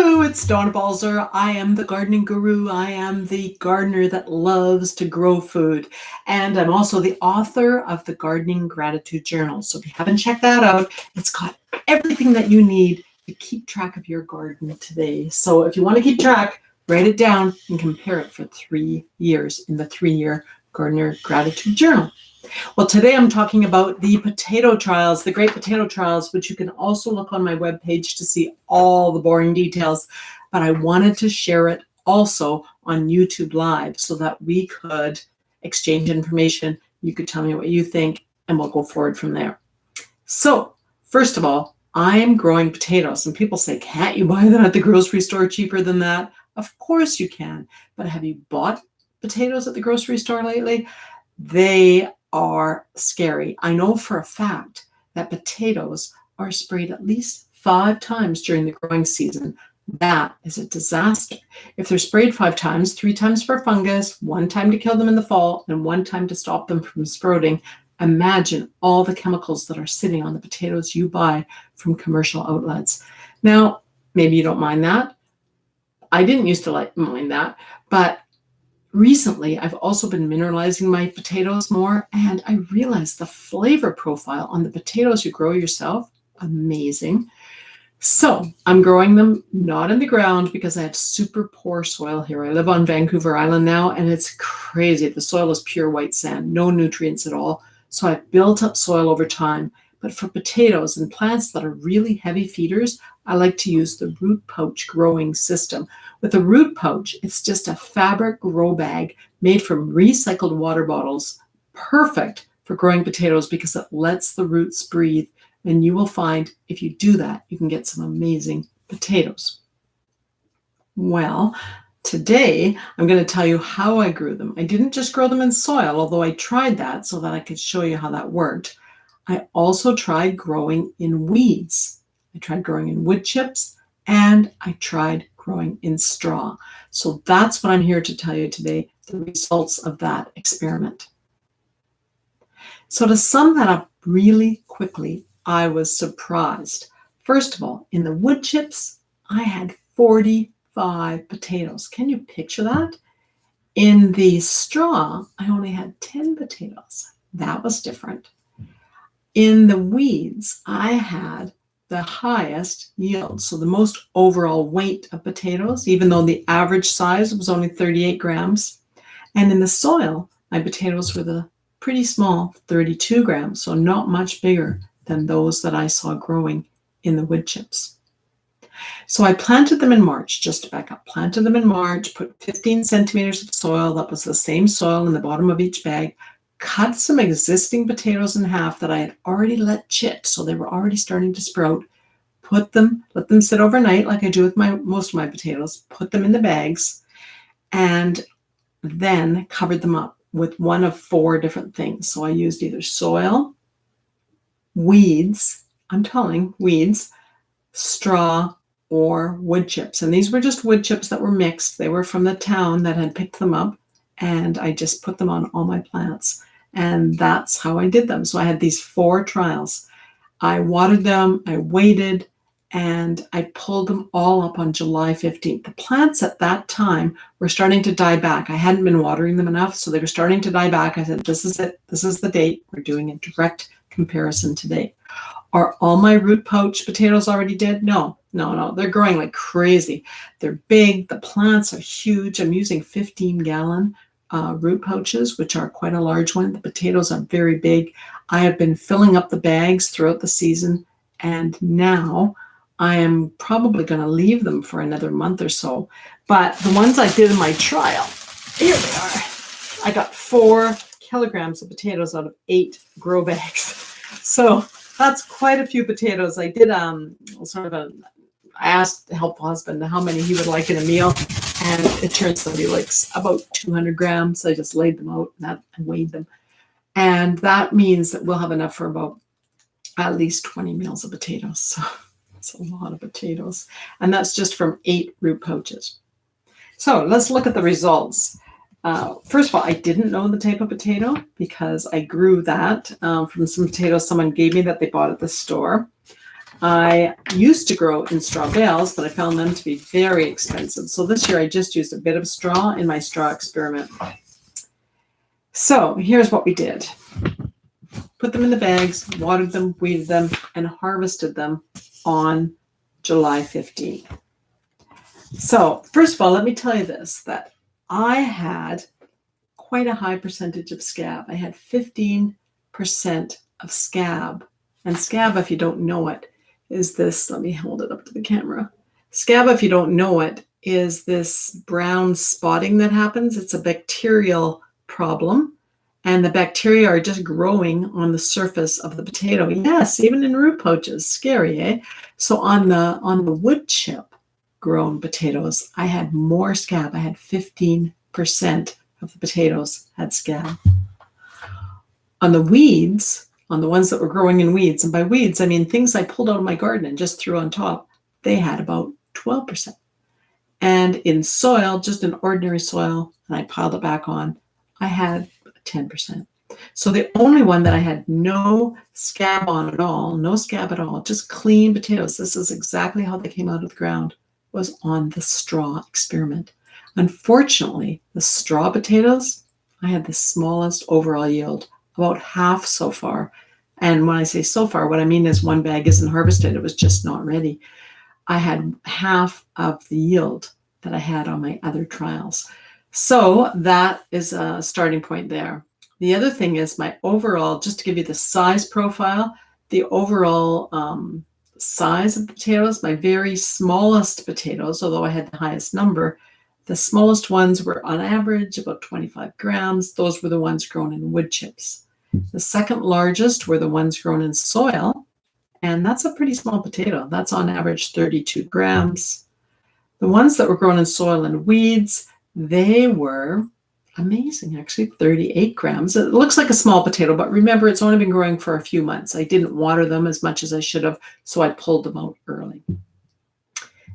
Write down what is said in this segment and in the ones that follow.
Hello, it's Donna Balzer. I am the gardening guru. I am the gardener that loves to grow food. And I'm also the author of the Gardening Gratitude Journal. So if you haven't checked that out, it's got everything that you need to keep track of your garden today. So if you want to keep track, write it down and compare it for 3 years in the 3-year Gardener Gratitude Journal. Well, today I'm talking about the potato trials, the great potato trials, which you can also look on my webpage to see all the boring details. But I wanted to share it also on YouTube Live so that we could exchange information. You could tell me what you think, and we'll go forward from there. So, first of all, I am growing potatoes. And people say, can't you buy them at the grocery store cheaper than that? Of course you can. But have you bought potatoes at the grocery store lately? They are scary. I know for a fact that potatoes are sprayed at least 5 times during the growing season. That is a disaster. If they're sprayed 5 times, 3 times for fungus, 1 time to kill them in the fall, and 1 time to stop them from sprouting, imagine all the chemicals that are sitting on the potatoes you buy from commercial outlets. Now, maybe you don't mind that. I didn't used to mind that, but recently, I've also been mineralizing my potatoes more, and I realized the flavor profile on the potatoes you grow yourself, amazing. So I'm growing them not in the ground because I have super poor soil here. I live on Vancouver Island now, and it's crazy. The soil is pure white sand, no nutrients at all. So I've built up soil over time. But for potatoes and plants that are really heavy feeders, I like to use the root pouch growing system. With a root pouch, it's just a fabric grow bag made from recycled water bottles. Perfect for growing potatoes because it lets the roots breathe. And you will find if you do that, you can get some amazing potatoes. Well, today I'm going to tell you how I grew them. I didn't just grow them in soil, although I tried that so that I could show you how that worked. I also tried growing in weeds. I tried growing in wood chips, and I tried growing in straw. So that's what I'm here to tell you today, the results of that experiment. So to sum that up really quickly, I was surprised. First of all, in the wood chips, I had 45 potatoes. Can you picture that? In the straw, I only had 10 potatoes. That was different. In the weeds, I had the highest yield, so the most overall weight of potatoes, even though the average size was only 38 grams. And in the soil, my potatoes were the pretty small 32 grams, so not much bigger than those that I saw growing in the wood chips. So I planted them in March, just to back up, planted them in March, put 15 centimeters of soil, that was the same soil in the bottom of each bag, cut some existing potatoes in half that I had already let chit, so they were already starting to sprout, let them sit overnight like I do with most of my potatoes, put them in the bags, and then covered them up with one of 4 different things. So I used either soil, weeds, straw, or wood chips. And these were just wood chips that were mixed. They were from the town that had picked them up, and I just put them on all my plants. And that's how I did them. So I had these 4 trials. I watered them, I waited, and I pulled them all up on July 15th. The plants at that time were starting to die back. I hadn't been watering them enough, so they were starting to die back. I said, this is it. This is the date. We're doing a direct comparison today. Are all my root pouch potatoes already dead? No. They're growing like crazy. They're big. The plants are huge. I'm using 15-gallon root pouches, which are quite a large one. The potatoes are very big. I have been filling up the bags throughout the season, and now I am probably going to leave them for another month or so. But the ones I did in my trial, here they are. I got 4 kilograms of potatoes out of 8 grow bags. So that's quite a few potatoes. I did I asked the helpful husband how many he would like in a meal, and it turns out he likes about 200 grams. I just laid them out and weighed them. And that means that we'll have enough for about at least 20 meals of potatoes. So it's a lot of potatoes. And that's just from 8 root pouches. So let's look at the results. First of all, I didn't know the type of potato because I grew that from some potatoes someone gave me that they bought at the store. I used to grow in straw bales, but I found them to be very expensive. So this year I just used a bit of straw in my straw experiment. So here's what we did. Put them in the bags, watered them, weeded them, and harvested them on July 15th. So first of all, let me tell you this, that I had quite a high percentage of scab. I had 15% of scab. And scab, if you don't know it, is this, let me hold it up to the camera. Scab, if you don't know it, is this brown spotting that happens. It's a bacterial problem. And the bacteria are just growing on the surface of the potato. Yes, even in root pouches. Scary, eh? So on the wood chip grown potatoes, I had more scab. I had 15% of the potatoes had scab. On the weeds, on the ones that were growing in weeds, and by weeds, I mean things I pulled out of my garden and just threw on top, they had about 12%. And in soil, just in ordinary soil, and I piled it back on, I had 10%. So the only one that I had no scab on at all, no scab at all, just clean potatoes, this is exactly how they came out of the ground, was on the straw experiment. Unfortunately, the straw potatoes, I had the smallest overall yield, about half so far. And when I say so far, what I mean is one bag isn't harvested, it was just not ready. I had half of the yield that I had on my other trials. So that is a starting point there. The other thing is my overall, just to give you the size profile, the overall size of the potatoes, my very smallest potatoes, although I had the highest number, the smallest ones were on average about 25 grams. Those were the ones grown in wood chips. The second largest were the ones grown in soil, and that's a pretty small potato. That's on average 32 grams. The ones that were grown in soil and weeds, they were amazing, actually, 38 grams. It looks like a small potato, but remember, it's only been growing for a few months. I didn't water them as much as I should have, so I pulled them out early.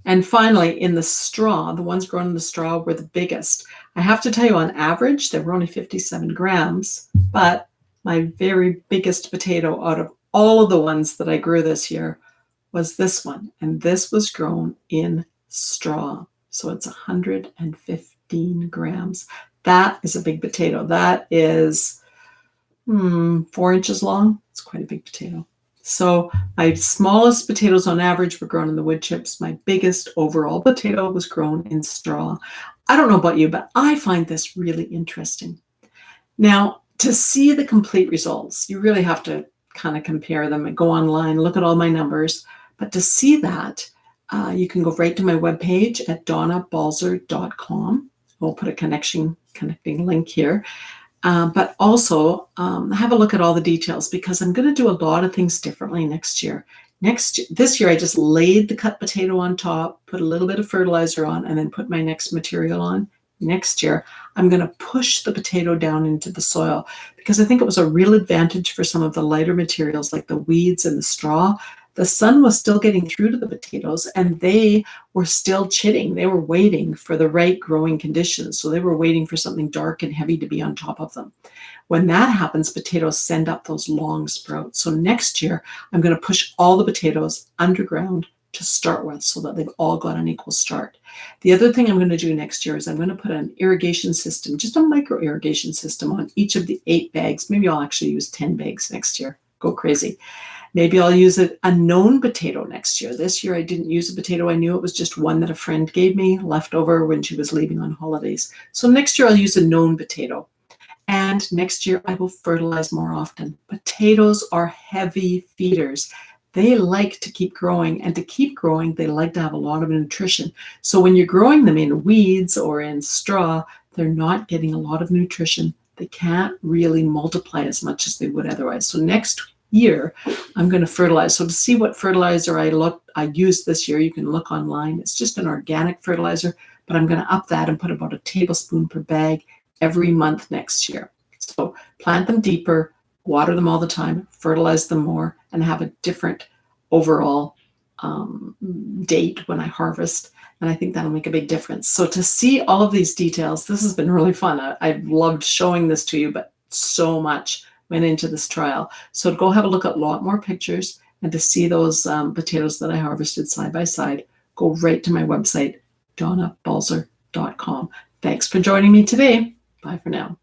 And finally, in the straw, the ones grown in the straw were the biggest. I have to tell you, on average, they were only 57 grams, but my very biggest potato out of all of the ones that I grew this year was this one, and this was grown in straw. So it's 115 grams. That is a big potato. That is 4 inches long. It's quite a big potato. So my smallest potatoes on average were grown in the wood chips. My biggest overall potato was grown in straw. I don't know about you, but I find this really interesting. Now, to see the complete results, you really have to kind of compare them and go online, look at all my numbers. But to see that, you can go right to my webpage at donnabalzer.com. We'll put a connecting link here. But also have a look at all the details, because I'm going to do a lot of things differently next year. This year, I just laid the cut potato on top, put a little bit of fertilizer on, and then put my next material on. Next year, I'm going to push the potato down into the soil, because I think it was a real advantage for some of the lighter materials like the weeds and the straw. The sun was still getting through to the potatoes, and they were still chitting. They were waiting for the right growing conditions. So they were waiting for something dark and heavy to be on top of them. When that happens, potatoes send up those long sprouts. So next year, I'm going to push all the potatoes underground to start with, so that they've all got an equal start. The other thing I'm going to do next year is I'm going to put an irrigation system, just a micro irrigation system, on each of the 8 bags. Maybe I'll actually use 10 bags next year. Go crazy. Maybe I'll use a known potato next year. This year I didn't use a potato I knew. It was just one that a friend gave me, left over when she was leaving on holidays. So next year I'll use a known potato. And next year I will fertilize more often. Potatoes are heavy feeders. They like to keep growing, and to keep growing, they like to have a lot of nutrition. So when you're growing them in weeds or in straw, they're not getting a lot of nutrition. They can't really multiply as much as they would otherwise. So next year, I'm going to fertilize. So to see what fertilizer I used this year, you can look online. It's just an organic fertilizer, but I'm going to up that and put about a tablespoon per bag every month next year. So plant them deeper, water them all the time, fertilize them more, and have a different overall date when I harvest. And I think that'll make a big difference. So to see all of these details, this has been really fun. I've loved showing this to you, but so much went into this trial. So go have a look at a lot more pictures and to see those potatoes that I harvested side by side, go right to my website, donnabalzer.com. Thanks for joining me today. Bye for now.